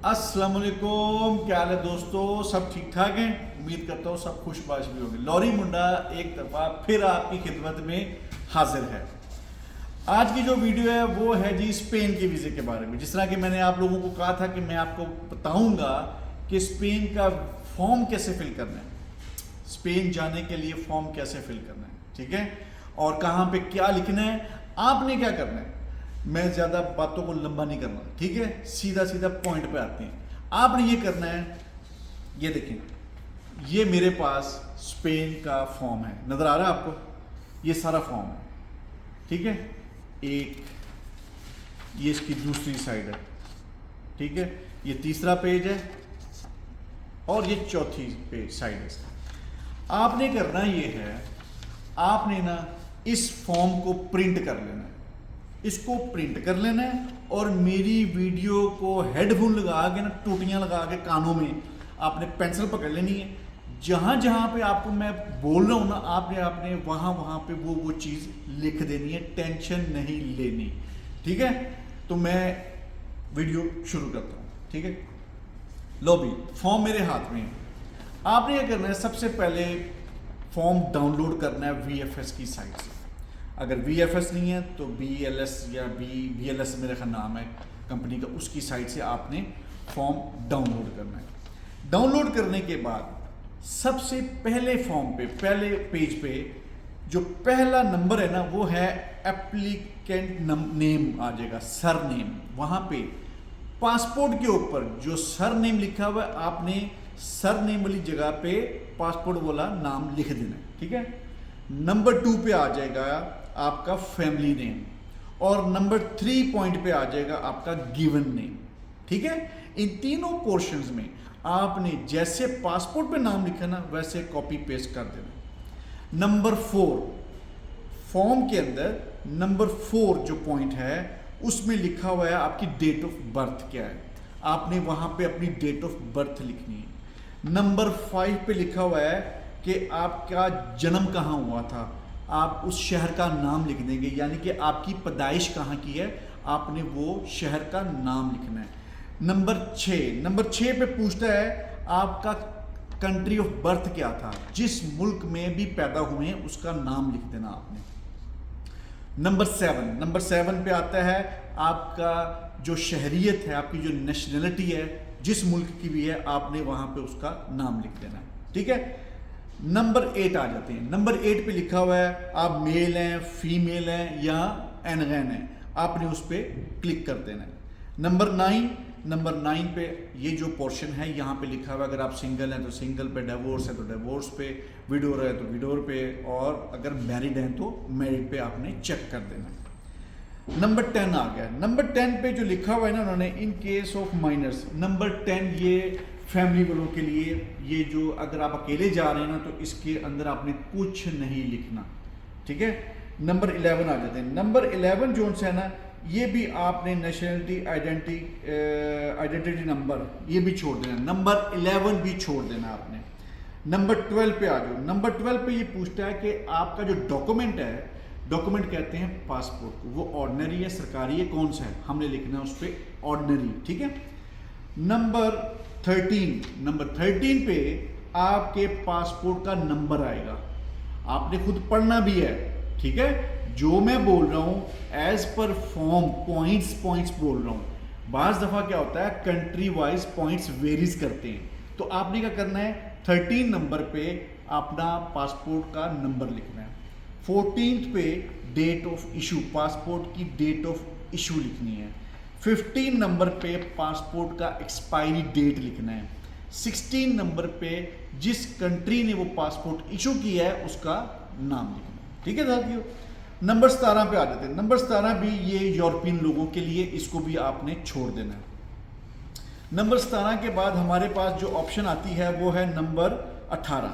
अस्सलाम वालेकुम, क्या हाल है दोस्तों? सब ठीक ठाक हैं? उम्मीद करता हूँ सब खुशबाश भी होंगे। लॉरी मुंडा एक दफ़ा फिर आपकी खिदमत में हाजिर है। आज की जो वीडियो है वो है जी स्पेन के वीज़े के बारे में। जिस तरह कि मैंने आप लोगों को कहा था कि मैं आपको बताऊंगा कि स्पेन का फॉर्म कैसे फिल करना है, स्पेन जाने के लिए फॉर्म कैसे फिल करना है, ठीक है, और कहाँ पे क्या लिखना है, आपने क्या करना है। मैं ज़्यादा बातों को लंबा नहीं करना, ठीक है, सीधा सीधा पॉइंट पे आते हैं। आपने ये करना है, ये देखें, ये मेरे पास स्पेन का फॉर्म है, नज़र आ रहा है आपको? ये सारा फॉर्म है, ठीक है। एक ये इसकी दूसरी साइड है, ठीक है, ये तीसरा पेज है और ये चौथी पेज साइड है। आपने करना ये है, आपने ना इस फॉर्म को प्रिंट कर लेना है, इसको प्रिंट कर लेना है और मेरी वीडियो को हेडफोन लगा के ना, टूटियां लगा के कानों में आपने पेंसिल पकड़ लेनी है। जहाँ जहाँ पे आपको मैं बोल रहा हूँ ना, आपने वहाँ वहाँ पे वो चीज़ लिख देनी है, टेंशन नहीं लेनी, ठीक है। तो मैं वीडियो शुरू करता हूँ, ठीक है। लो भी, फॉर्म मेरे हाथ में है। आपने क्या करना है, सबसे पहले फॉर्म डाउनलोड करना है VFS की साइट से। अगर VFS नहीं है तो BLS या BLS मेरा ख्याल नाम है कंपनी का, उसकी साइट से आपने फॉर्म डाउनलोड करना है। डाउनलोड करने के बाद सबसे पहले फॉर्म पे, पहले पेज पे जो पहला नंबर है ना, वो है एप्लीकेंट नेम आ जाएगा, सर नेम। वहाँ पे पासपोर्ट के ऊपर जो सर नेम लिखा हुआ है, आपने सर नेम वाली जगह पे पासपोर्ट वाला नाम लिख देना है, ठीक है। नंबर 2 पे आ जाएगा आपका फैमिली नेम और नंबर 3 पॉइंट पे आ जाएगा आपका गिवन नेम, ठीक है। इन तीनों पोर्शंस में आपने जैसे पासपोर्ट पे नाम लिखा ना, वैसे कॉपी पेस्ट कर देना। नंबर 4 फॉर्म के अंदर नंबर 4 जो पॉइंट है उसमें लिखा हुआ है आपकी डेट ऑफ बर्थ क्या है, आपने वहां पे अपनी डेट ऑफ बर्थ लिखनी है। नंबर 5 पे लिखा हुआ है कि आपका जन्म कहाँ हुआ था, आप उस शहर का नाम लिख देंगे, यानी कि आपकी पैदाइश कहाँ की है, आपने वो शहर का नाम लिखना है। नंबर 6 पे पूछता है आपका कंट्री ऑफ बर्थ क्या था, जिस मुल्क में भी पैदा हुए हैं उसका नाम लिख देना आपने। नंबर 7 पे आता है आपका जो शहरियत है, आपकी जो नेशनलिटी है, जिस मुल्क की भी है, आपने वहां पे उसका नाम लिख देना है, ठीक है। नंबर 8 आ जाते हैं। नंबर 8 पे लिखा हुआ है आप मेल हैं, फीमेल हैं या एनगैन हैं, आपने उस पर क्लिक कर देना है। नंबर 9 पे ये जो पोर्शन है यहाँ पे लिखा हुआ है, अगर आप सिंगल हैं तो सिंगल पे, डिवोर्स है तो डिवोर्स पे, विडोर है तो विडोर पे, और अगर मैरिड हैं तो मैरिड पे आपने चेक कर देना है। नंबर 10 आ गया। नंबर 10 पे जो लिखा हुआ है ना उन्होंने, in case of minors, number 10 ये फैमिली वालों के लिए, ये जो अगर आप अकेले जा रहे हैं ना तो इसके अंदर आपने कुछ नहीं लिखना, ठीक है। नंबर 11 आ जाते हैं। नंबर 11 जो है ना, ये भी आपने नेशनलिटी, आइडेंटिटी नंबर ये भी छोड़ देना, नंबर 11 भी छोड़ देना आपने। नंबर 12 पे आ जाओ। नंबर 12 पे ये पूछता है कि आपका जो डॉक्यूमेंट है, डॉक्यूमेंट कहते हैं पासपोर्ट को, वो ऑर्डिनरी है, सरकारी है, कौन सा है, हमने लिखना है उस पर ऑर्डिनरी, ठीक है। नंबर 13 पे आपके पासपोर्ट का नंबर आएगा, आपने खुद पढ़ना भी है, ठीक है। जो मैं बोल रहा हूं एज पर फॉर्म पॉइंट्स बोल रहा हूं। बाज़ दफ़ा क्या होता है कंट्री वाइज पॉइंट्स वेरीज करते हैं, तो आपने क्या करना है, 13 नंबर पे अपना पासपोर्ट का नंबर लिखना है। 14 पे डेट ऑफ इशू, पासपोर्ट की डेट ऑफ इशू लिखनी है। 15 नंबर पे पासपोर्ट का एक्सपायरी डेट लिखना है। 16 नंबर पे जिस कंट्री ने वो पासपोर्ट इशू किया है उसका नाम लिखना है, ठीक है साथियों। नंबर 17 पे आ जाते हैं। नंबर 17 भी ये यूरोपियन लोगों के लिए, इसको भी आपने छोड़ देना है। नंबर 17 के बाद हमारे पास जो ऑप्शन आती है वो है नंबर 18।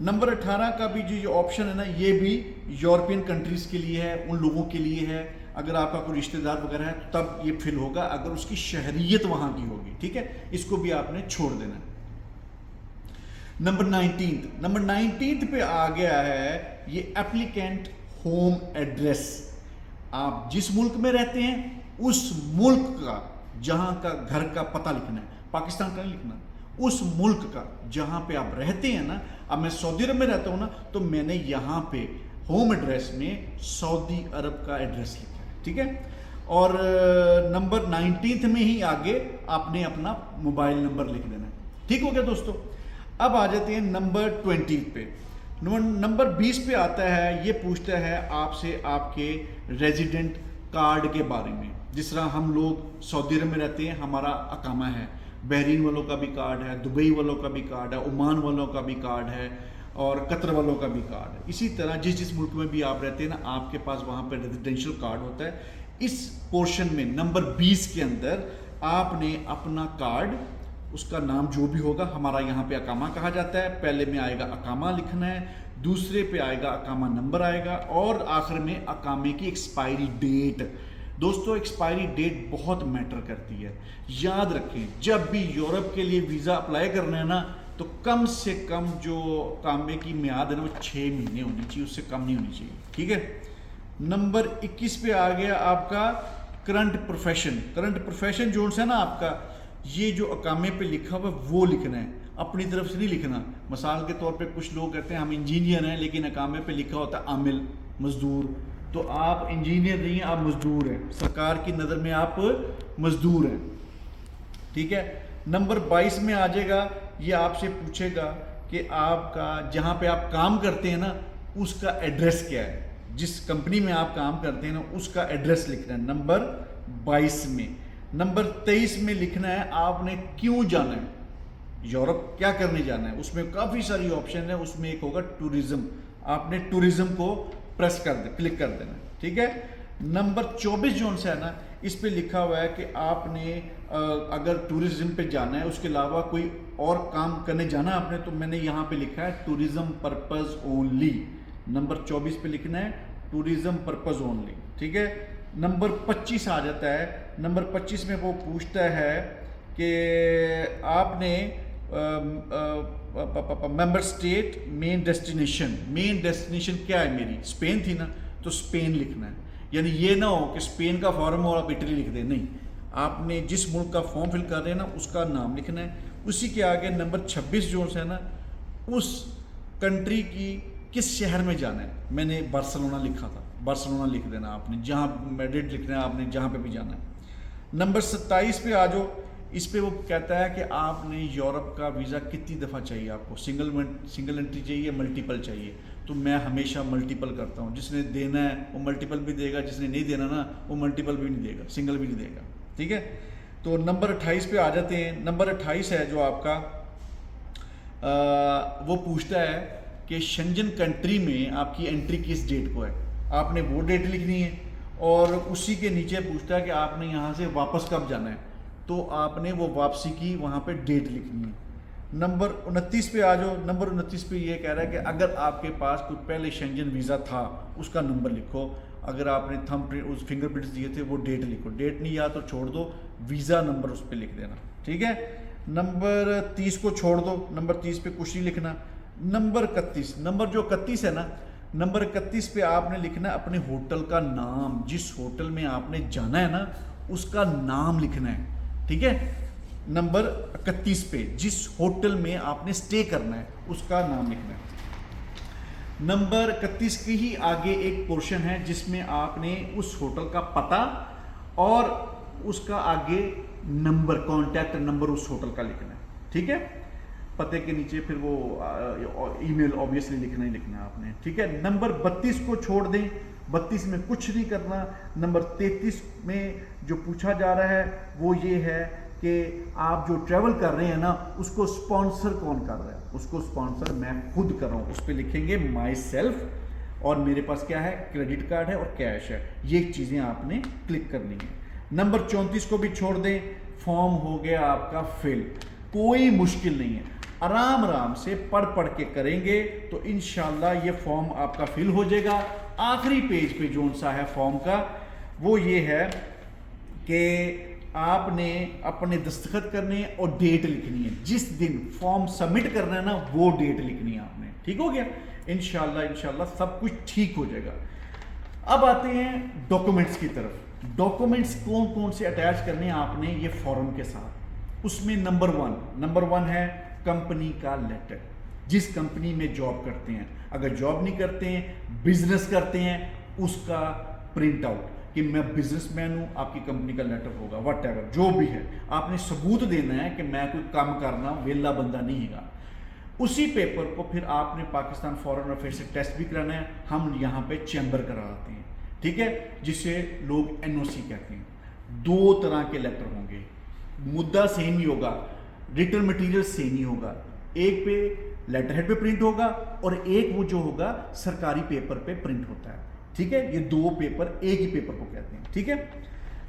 नंबर 18 का भी जो ऑप्शन है ना, ये भी यूरोपियन कंट्रीज के लिए है, उन लोगों के लिए है, अगर आपका कोई रिश्तेदार वगैरह है तो तब ये फिल होगा, अगर उसकी शहरियत वहां की होगी, ठीक है, इसको भी आपने छोड़ देना है। नंबर 19 पे आ गया है ये एप्लीकेंट होम एड्रेस, आप जिस मुल्क में रहते हैं उस मुल्क का, जहां का घर का पता लिखना है। पाकिस्तान का नहीं लिखना, उस मुल्क का जहां पे आप रहते हैं ना। अब मैं सऊदी अरब में रहता हूं ना, तो मैंने यहां पे होम एड्रेस में सऊदी अरब का एड्रेस लिखा है, ठीक है। और नंबर 19 में ही आगे आपने अपना मोबाइल नंबर लिख देना है, ठीक हो गया दोस्तों। अब आ जाते हैं नंबर 20 पे। नंबर 20 पे आता है, ये पूछता है आपसे आपके रेजिडेंट कार्ड के बारे में। जिस तरह हम लोग सऊदी अरब में रहते हैं, हमारा अकामा है, बहरीन वालों का भी कार्ड है, दुबई वालों का भी कार्ड है, ओमान वालों का भी कार्ड है, और कतर वालों का भी कार्ड है। इसी तरह जिस जिस मुल्क में भी आप रहते हैं ना, आपके पास वहाँ पर रेजिडेंशियल कार्ड होता है। इस पोर्शन में नंबर 20 के अंदर आपने अपना कार्ड, उसका नाम जो भी होगा, हमारा यहाँ पे अकामा कहा जाता है, पहले में आएगा अकामा लिखना है, दूसरे पे आएगा अकामा नंबर आएगा, और आखिर में अकामे की एक्सपायरी डेट। दोस्तों एक्सपायरी डेट बहुत मैटर करती है, याद रखें। जब भी यूरोप के लिए वीज़ा अप्लाई करना है ना, तो कम से कम जो अकामे की मियाद है ना, वो 6 महीने होनी चाहिए, उससे कम नहीं होनी चाहिए, ठीक है। नंबर 21 पे आ गया आपका करंट प्रोफेशन। करंट प्रोफेशन जो है ना आपका, ये जो अकामे पे लिखा हुआ वो लिखना है, अपनी तरफ से नहीं लिखना। मिसाल के तौर पे कुछ लोग कहते हैं हम इंजीनियर हैं, लेकिन अकामे पे लिखा होता है आमिल, मजदूर। तो आप इंजीनियर नहीं हैं, आप मजदूर हैं, सरकार की नज़र में आप मजदूर हैं, ठीक है। नंबर 22 में आ जाएगा, ये आपसे पूछेगा कि आपका जहाँ पे आप काम करते हैं ना, उसका एड्रेस क्या है। जिस कंपनी में आप काम करते हैं ना, उसका एड्रेस लिखना है नंबर 22 में। नंबर 23 में लिखना है आपने क्यों जाना है, यूरोप क्या करने जाना है। उसमें काफ़ी सारी ऑप्शन है, उसमें एक होगा टूरिज्म, आपने टूरिज्म को प्रेस कर दे, क्लिक कर देना, ठीक है। नंबर 24 जो है ना, इस पे लिखा हुआ है कि आपने अगर टूरिज्म पे जाना है, उसके अलावा कोई और काम करने जाना है आपने, तो मैंने यहाँ पे लिखा है टूरिज्म पर्पस ओनली। नंबर 24 पे लिखना है टूरिज्म पर्पस ओनली, ठीक है। नंबर 25 आ जाता है। नंबर 25 में वो पूछता है कि आपने मेंबर स्टेट मेन डेस्टिनेशन क्या है मेरी, स्पेन थी ना, तो स्पेन लिखना है। यानी ये ना हो कि स्पेन का फॉर्म हो और आप इटली लिख दें, नहीं, आपने जिस मुल्क का फॉर्म फिल कर रहे हैं ना, उसका नाम लिखना है। उसी के आगे नंबर 26 जो है ना, उस कंट्री की किस शहर में जाना है, मैंने बार्सिलोना लिखा था, बार्सिलोना लिख देना आपने, जहाँ मैड्रिड लिखना है आपने, जहाँ पे भी जाना है। नंबर 27 पे आ जाओ, इस पे वो कहता है कि आपने यूरोप का वीज़ा कितनी दफ़ा चाहिए आपको, सिंगल एंट्री चाहिए, मल्टीपल चाहिए। तो मैं हमेशा मल्टीपल करता हूँ, जिसने देना है वो मल्टीपल भी देगा, जिसने नहीं देना ना वो मल्टीपल भी नहीं देगा, सिंगल भी नहीं देगा, ठीक है। तो नंबर 28 पे आ जाते हैं। नंबर 28 है जो आपका वो पूछता है कि शेंजन कंट्री में आपकी एंट्री किस डेट को है, आपने वो डेट लिखनी है। और उसी के नीचे पूछता है कि आपने यहाँ से वापस कब जाना है, तो आपने वो वापसी की वहाँ पे डेट लिखनी है। नंबर 29 पे आ जाओ। नंबर 29 पे ये कह रहा है कि अगर आपके पास कोई पहले शेंजन वीज़ा था, उसका नंबर लिखो। अगर आपने थंब प्रिंट उस फिंगरप्रिंट्स दिए थे, वो डेट लिखो, डेट नहीं याद तो छोड़ दो, वीज़ा नंबर उस पर लिख देना, ठीक है। नंबर 30 को छोड़ दो, नंबर 30 पे कुछ नहीं लिखना। नंबर 31, नंबर जो 31 है ना, नंबर 31 पे आपने लिखना है अपने होटल का नाम, जिस होटल में आपने जाना है ना उसका नाम लिखना है, ठीक है। नंबर 31 पे जिस होटल में आपने स्टे करना है उसका नाम लिखना है। नंबर 31 के ही आगे एक पोर्शन है जिसमें आपने उस होटल का पता और उसका आगे नंबर, कॉन्टैक्ट नंबर उस होटल का लिखना है, ठीक है। पते के नीचे फिर वो ईमेल ऑब्वियसली लिखना ही लिखना है आपने, ठीक है। नंबर 32 को छोड़ दें, 32 में कुछ नहीं करना। नंबर 33 में जो पूछा जा रहा है वो ये है कि आप जो ट्रैवल कर रहे हैं ना उसको स्पॉन्सर कौन कर रहा है, उसको स्पॉन्सर मैं खुद कर रहा हूँ। उस पर लिखेंगे माई सेल्फ, और मेरे पास क्या है, क्रेडिट कार्ड है और कैश है, ये चीज़ें आपने क्लिक करनी है। नंबर 34 को भी छोड़ दें, फॉर्म हो गया आपका फिल, कोई मुश्किल नहीं है, आराम आराम से पढ़ पढ़ के करेंगे तो इंशाल्लाह ये फॉर्म आपका फिल हो जाएगा। आखिरी पेज पे जो सा है फॉर्म का वो ये है कि आपने अपने दस्तखत करने और डेट लिखनी है, जिस दिन फॉर्म सबमिट करना है ना वो डेट लिखनी है आपने, ठीक हो गया। इंशाल्लाह सब कुछ ठीक हो जाएगा। अब आते हैं डॉक्यूमेंट्स की तरफ। डॉक्यूमेंट्स कौन कौन से अटैच करने हैं आपने ये फॉर्म के साथ, उसमें नंबर वन है कंपनी का लेटर, जिस कंपनी में जॉब करते हैं। अगर जॉब नहीं करते हैं, बिजनेस करते हैं, उसका प्रिंट आउट कि मैं बिजनेसमैन हूं, आपकी कंपनी का लेटर होगा, वट एवर जो भी है, आपने सबूत देना है कि मैं कोई काम करना वेला बंदा नहीं है। उसी पेपर को फिर आपने पाकिस्तान फॉरेन अफेयर से टेस्ट भी कराना है। हम यहाँ पे चैम्बर कराते हैं, ठीक है, जिसे लोग एनओसी कहते हैं। 2 तरह के लेटर होंगे, मुद्दा सेम ही होगा, रिटर्न मटेरियल सेम ही होगा। एक पे लेटर हेड पे प्रिंट होगा और एक वो जो होगा सरकारी पेपर पे प्रिंट होता है, ठीक है। ये 2 पेपर एक ही पेपर को कहते हैं, ठीक है।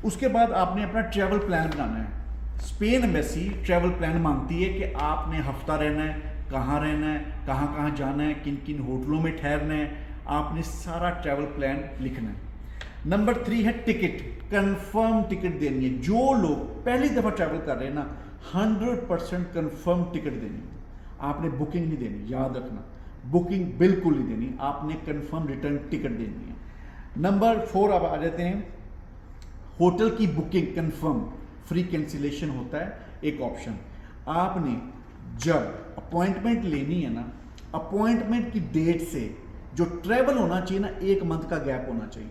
उसके बाद आपने अपना ट्रैवल प्लान बनाना है। स्पेन एम्बेसी ट्रैवल प्लान मांगती है कि आपने हफ्ता रहना है, कहाँ रहना है, कहाँ कहाँ जाना है, किन किन होटलों में ठहरना है, आपने सारा ट्रैवल प्लान लिखना है। नंबर 3 है टिकट, कंफर्म टिकट देनी है। जो लोग पहली दफ़ा ट्रैवल कर रहे हैं ना, 100% कंफर्म टिकट देनी है। आपने बुकिंग नहीं देनी, याद रखना, बुकिंग बिल्कुल नहीं देनी, आपने कंफर्म रिटर्न टिकट देनी है। नंबर 4 अब आ जाते हैं, होटल की बुकिंग कंफर्म, फ्री कैंसिलेशन होता है एक ऑप्शन। आपने जब अपॉइंटमेंट लेनी है ना, अपॉइंटमेंट की डेट से जो ट्रैवल होना चाहिए ना, 1 मंथ का गैप होना चाहिए।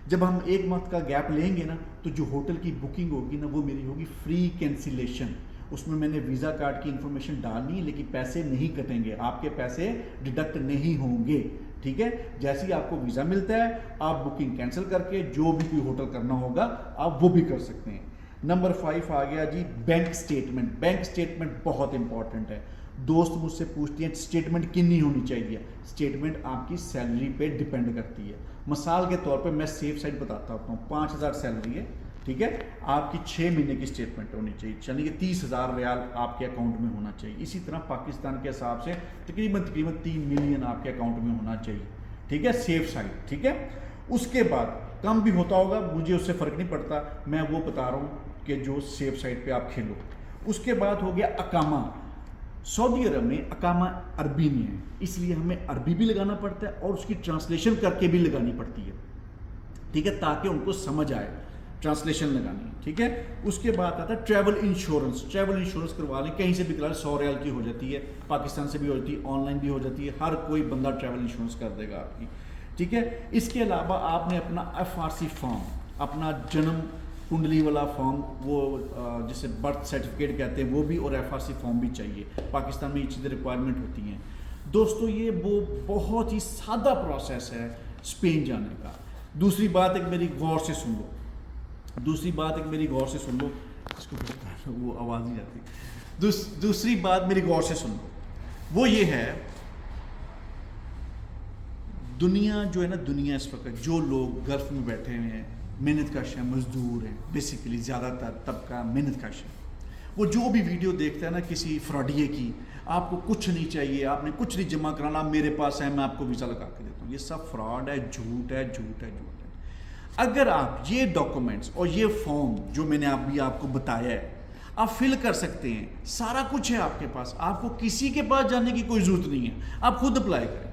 जब हम 1 मंथ का गैप लेंगे ना, तो जो होटल की बुकिंग होगी ना, वो मेरी होगी फ्री कैंसिलेशन। उसमें मैंने वीज़ा कार्ड की इंफॉर्मेशन डालनी है, लेकिन पैसे नहीं कटेंगे, आपके पैसे डिडक्ट नहीं होंगे, ठीक है। जैसे ही आपको वीज़ा मिलता है, आप बुकिंग कैंसिल करके जो भी कोई होटल करना होगा आप वो भी कर सकते हैं। नंबर 5 आ गया जी, बैंक स्टेटमेंट। बैंक स्टेटमेंट बहुत इंपॉर्टेंट है। दोस्त मुझसे पूछती हैं स्टेटमेंट कितनी होनी चाहिए। स्टेटमेंट आपकी सैलरी पे डिपेंड करती है। मिसाल के तौर पे मैं सेफ साइड बताता हूँ, 5000 सैलरी है, ठीक है, आपकी 6 महीने की स्टेटमेंट होनी चाहिए, यानी कि 30,000 रियाल आपके अकाउंट में होना चाहिए। इसी तरह पाकिस्तान के हिसाब से तकरीबन 3 मिलियन आपके अकाउंट में होना चाहिए, ठीक है, सेफ साइड, ठीक है। उसके बाद कम भी होता होगा, मुझे उससे फ़र्क नहीं पड़ता, मैं वो बता रहा हूँ कि जो सेफ साइड पे आप खेलो। उसके बाद हो गया अकामा। सऊदी अरब में अकामा अरबी में है, इसलिए हमें अरबी भी लगाना पड़ता है और उसकी ट्रांसलेशन करके भी लगानी पड़ती है, ठीक है, ताकि उनको समझ आए, ट्रांसलेशन लगानी है, ठीक है। उसके बाद आता है ट्रैवल इंश्योरेंस। ट्रैवल इंश्योरेंस करवा लें, कहीं से भी करा लें, 100 रियाल की हो जाती है, पाकिस्तान से भी हो जाती है, ऑनलाइन भी हो जाती है, हर कोई बंदा ट्रैवल इंश्योरेंस कर देगा आपकी, ठीक है। इसके अलावा आपने अपना FRC फॉर्म, अपना जन्म कुंडली वाला फॉर्म, वो जिसे बर्थ सर्टिफिकेट कहते हैं, वो भी, और FRC फॉर्म भी चाहिए। पाकिस्तान में ये चीज़ें रिक्वायरमेंट होती हैं दोस्तों। ये वो बहुत ही सादा प्रोसेस है स्पेन जाने का। दूसरी बात एक मेरी गौर से सुन लो, इसको वो आवाज़ नहीं आती। दूसरी बात मेरी गौर से सुन लो, वो ये है, दुनिया जो है ना, दुनिया इस वक्त जो लोग गल्फ में बैठे हुए हैं, मेहनत कश हैं, मजदूर हैं, बेसिकली ज़्यादातर तबका मेहनत कश है, वो जो भी वीडियो देखता है ना किसी फ्रॉडिये की, आपको कुछ नहीं चाहिए, आपने कुछ नहीं जमा कराना, मेरे पास है, मैं आपको वीज़ा लगा के देता हूँ, ये सब फ्रॉड है, झूठ है, झूठ है, झूठ है। अगर आप ये डॉक्यूमेंट्स और ये फॉर्म जो मैंने अभी आपको बताया है, आप फिल कर सकते हैं, सारा कुछ है आपके पास, आपको किसी के पास जाने की कोई ज़रूरत नहीं है, आप खुद अप्लाई करें।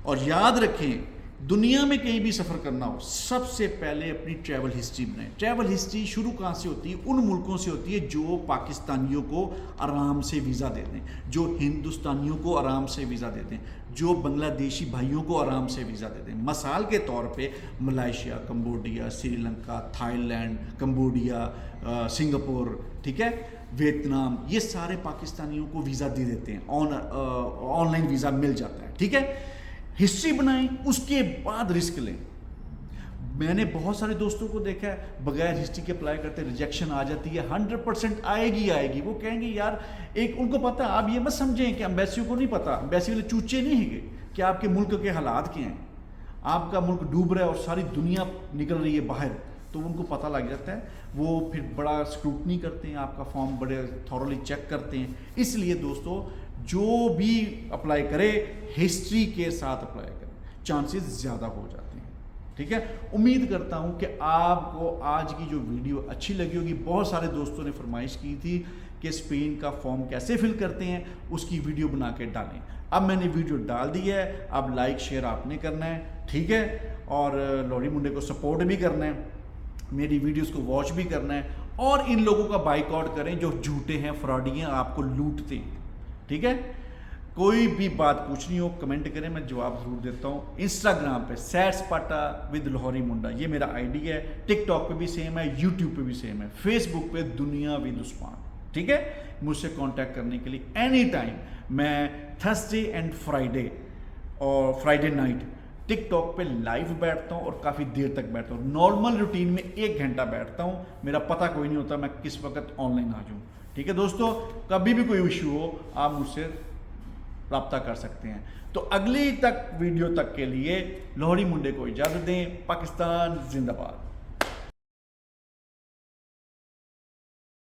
और याद रखें, दुनिया में कहीं भी सफ़र करना हो, सबसे पहले अपनी ट्रैवल हिस्ट्री बनाएं। ट्रैवल हिस्ट्री शुरू कहाँ से होती है? उन मुल्कों से होती है जो पाकिस्तानियों को आराम से वीज़ा दे दें, जो हिंदुस्तानियों को आराम से वीज़ा दे दें, जो बांग्लादेशी भाइयों को आराम से वीज़ा दे दें। मिसाल के तौर पे Malaysia, Cambodia, Sri Lanka, Thailand, Cambodia, Singapore, ठीक है, वियतनाम, ये सारे पाकिस्तानियों को वीज़ा दे देते हैं, ऑनलाइन वीज़ा मिल जाता है, ठीक है। हिस्ट्री बनाएं, उसके बाद रिस्क लें। मैंने बहुत सारे दोस्तों को देखा है बगैर हिस्ट्री के अप्लाई करते, रिजेक्शन आ जाती है, 100% आएगी। वो कहेंगे यार, एक उनको पता, आप ये मत समझें कि एम्बेसी को नहीं पता, एम्बेसी वाले चूचे नहीं है कि आपके मुल्क के हालात क्या हैं, आपका मुल्क डूब रहा है और सारी दुनिया निकल रही है बाहर, तो उनको पता लग जाता है। वो फिर बड़ा स्क्रूटनी करते हैं, आपका फॉर्म बड़े थॉरली चेक करते हैं। इसलिए दोस्तों, जो भी अप्लाई करे हिस्ट्री के साथ अप्लाई करें, चांसेस ज़्यादा हो जाते हैं, ठीक है। उम्मीद करता हूं कि आपको आज की जो वीडियो अच्छी लगी होगी। बहुत सारे दोस्तों ने फरमाइश की थी कि स्पेन का फॉर्म कैसे फिल करते हैं, उसकी वीडियो बना के डालें। अब मैंने वीडियो डाल दी है, अब लाइक शेयर आपने करना है, ठीक है, और लॉरी मुंडे को सपोर्ट भी करना है, मेरी वीडियोस को वॉच भी करना है, और इन लोगों का बाइकआउट करें जो झूठे हैं, फ्रॉडी हैं, आपको लूटते हैं। ठीक है, कोई भी बात पूछनी हो कमेंट करें, मैं जवाब जरूर देता हूँ। इंस्टाग्राम पे सैर सपाटा विद लाहौरी मुंडा ये मेरा आईडी है। टिकटॉक पे भी सेम है, यूट्यूब पे भी सेम है, फेसबुक पे दुनिया विद उस्मान। ठीक है, मुझसे कांटेक्ट करने के लिए एनी टाइम। मैं थर्सडे एंड फ्राइडे और फ्राइडे नाइट टिकटॉक पे लाइव बैठता हूँ और काफ़ी देर तक बैठता हूँ। नॉर्मल रूटीन में 1 घंटा बैठता हूँ, मेरा पता कोई नहीं होता मैं किस वक्त ऑनलाइन आ जाऊँ। ठीक है दोस्तों, कभी भी कोई इशू हो आप मुझसे रब्ता कर सकते हैं। तो अगली तक वीडियो तक के लिए लाहौरी मुंडे को इजाज़त दें। पाकिस्तान जिंदाबाद।